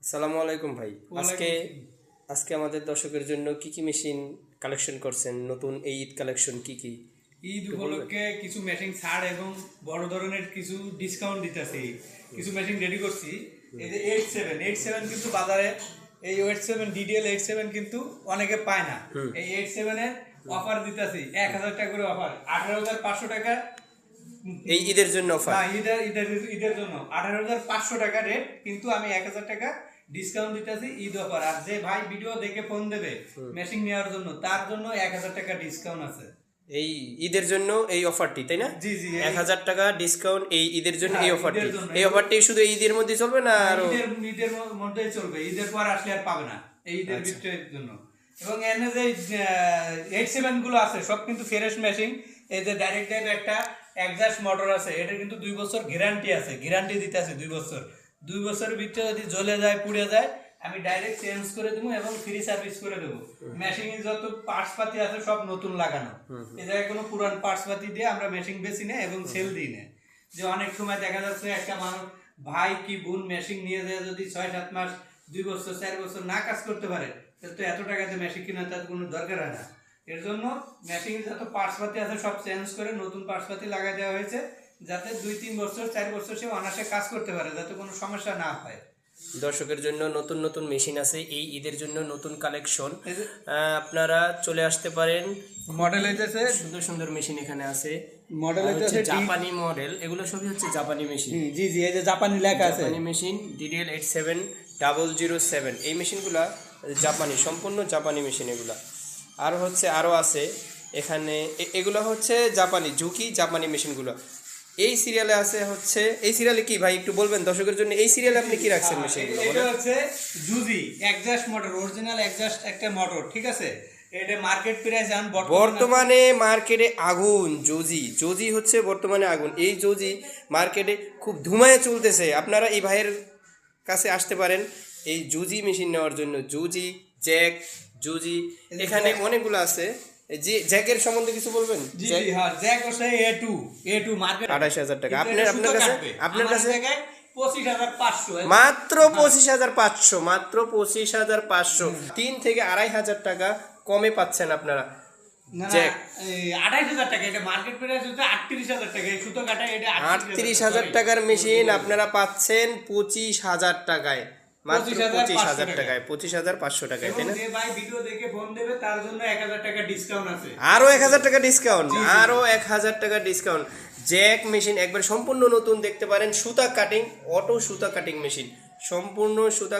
সালামু আলাইকুম ভাই। আজকে আজকে আমাদের দর্শকের জন্য কি কি মেশিন কালেকশন করছেন? নতুন এই ঈদ কালেকশন কি কি? ঈদ উপলক্ষে কিছু মেশিন ছাড় এবং বড় ধরনের কিছু ডিসকাউন্ট দিতেছি। কিছু মেশিন রেডি করছি। এই যে 87 কিন্তু বাজারে এই 87 ডিডিএল 87 কিন্তু অনেকে পায় না। এই 87 এর অফার দিতেছি 1000 টাকা করে অফার, 18500 টাকা এই ঈদের জন্য অফার? না, ঈদের জন্য 18500 টাকা রেট, কিন্তু আমি 1000 টাকা ডিসকাউন্ট দিতেছি ঈদ অফার। আর যে ভাই ভিডিও দেখে ফোন দেবে মেশিন নেওয়ার জন্য, তার জন্য 1000 টাকা ডিসকাউন্ট আছে এই ঈদের জন্য এই অফারটি, তাই না? জি জি, 1000 টাকা ডিসকাউন্ট এই ঈদের জন্য। এই অফারটি ঈদের জন্য। এই অফারটি শুধু এই ঈদের মধ্যে চলবে না আর ঈদের মধ্যেই চলবে, ঈদের পর আসলে আর পাবে না এই ঈদের ভিতরের জন্য। এবং এনে যে 87 গুলো আছে সব কিন্তু ফ্রেশ মেশিন। এই যে ডাইরেক্ট ড্রাইভ একটা এক্সস্ট মোটর আছে, এটা কিন্তু 2 বছর গ্যারান্টি আছে, গ্যারান্টি দিতে আছে 2 বছর। 2 বছরের ভিতরে যদি জ্বলে যায় পুড়ে যায় আমি ডাইরেক্ট চেঞ্জ করে দেবো এবং ফ্রি সার্ভিস করে দেবো। মেশিনে যত পার্টস পাতি আছে সব নতুন লাগানো, এই জায়গায় কোনো পুরান পার্টস পাতি দিয়ে আমরা মেশিন বেশি না এবং সেল দিই না। যে অনেক সময় দেখা যাচ্ছে একটা মানুষ ভাই কি বোন মেশিন নিয়ে যায়, যদি 6-7 মাস 2 বছর 4 বছর না কাজ করতে পারে, তাহলে তো এত টাকাতে মেশিন কেনা তার কোনো দরকার হয় না। এর জন্য মেশিন যত পার্টসপাতি আছে সব চেঞ্জ করে নতুন পার্টসপাতি লাগাই দেওয়া হয়েছে, যাতে 2-3 বছর 4 বছর সে অনায়াসে কাজ করতে পারে, যাতে কোনো সমস্যা না হয়। দর্শকের জন্য নতুন নতুন মেশিন আছে এই ঈদের জন্য, নতুন কালেকশন। আপনারা চলে আসতে পারেন। মডেল হইতেছে সুন্দর সুন্দর মেশিন এখানে আছে। মডেল হইতেছে জাপানি মডেল, এগুলো সবই হচ্ছে জাপানি মেশিন। জি জি, এই যে জাপানি লেখা আছে জাপানি মেশিন DDL 87007। এই মেশিনগুলা জাপানি, সম্পূর্ণ জাপানি মেশিন এগুলা। আর হচ্ছে আরও আছে এখানে, এগুলো হচ্ছে জাপানি ঝুঁকি জাপানি মেশিনগুলো। এই সিরিয়ালে আছে হচ্ছে, এই সিরিয়ালে কি ভাই একটু বলবেন দর্শকের জন্য, এই সিরিয়ালে আপনি কি রাখছেন মেশিনগুলো? এটা হচ্ছে জুজি এক্সস্ট মোটর, অরিজিনাল এক্সস্ট একটা মোটর, ঠিক আছে? এটা মার্কেট প্রাইস বর্তমানে মার্কেটে আগুন। জোজি হচ্ছে বর্তমানে আগুন। এই জোজি মার্কেটে খুব ধুমায় চলতেছে। আপনারা এই ভাইয়ের কাছে আসতে পারেন এই জুজি মেশিন নেওয়ার জন্য। জুজি জ্যাক জুজি এখানে অনেকগুলো আছে। জি, জ্যাকের সম্বন্ধে কিছু বলবেন? জি জি, হ্যাঁ, জ্যাক হচ্ছে A2 মার্কেট 28000 টাকা। আপনার কাছে 25500, মাত্র 25500, মাত্র 25500। 3 থেকে 2500 টাকা কমে পাচ্ছেন আপনারা জ্যাক। 28000 টাকা, এটা মার্কেট প্রাইস হচ্ছে 38000 টাকা। এই সুতো কাটা এটা 38000 টাকার মেশিন আপনারা পাচ্ছেন 25000 টাকায়, মাত্র 25000 টাকায়, 25500 টাকায়, তাই না? যে ভাই ভিডিও দেখে ফোন দেবে তার জন্য 1000 টাকা ডিসকাউন্ট আছে। আরো 1000 টাকা ডিসকাউন্ট, আরো 1000 টাকা ডিসকাউন্ট। জ্যাক মেশিন একবার সম্পূর্ণ নতুন দেখতে পারেন। সুতা কাটিং, অটো সুতা কাটিং মেশিন, সম্পূর্ণ সুতা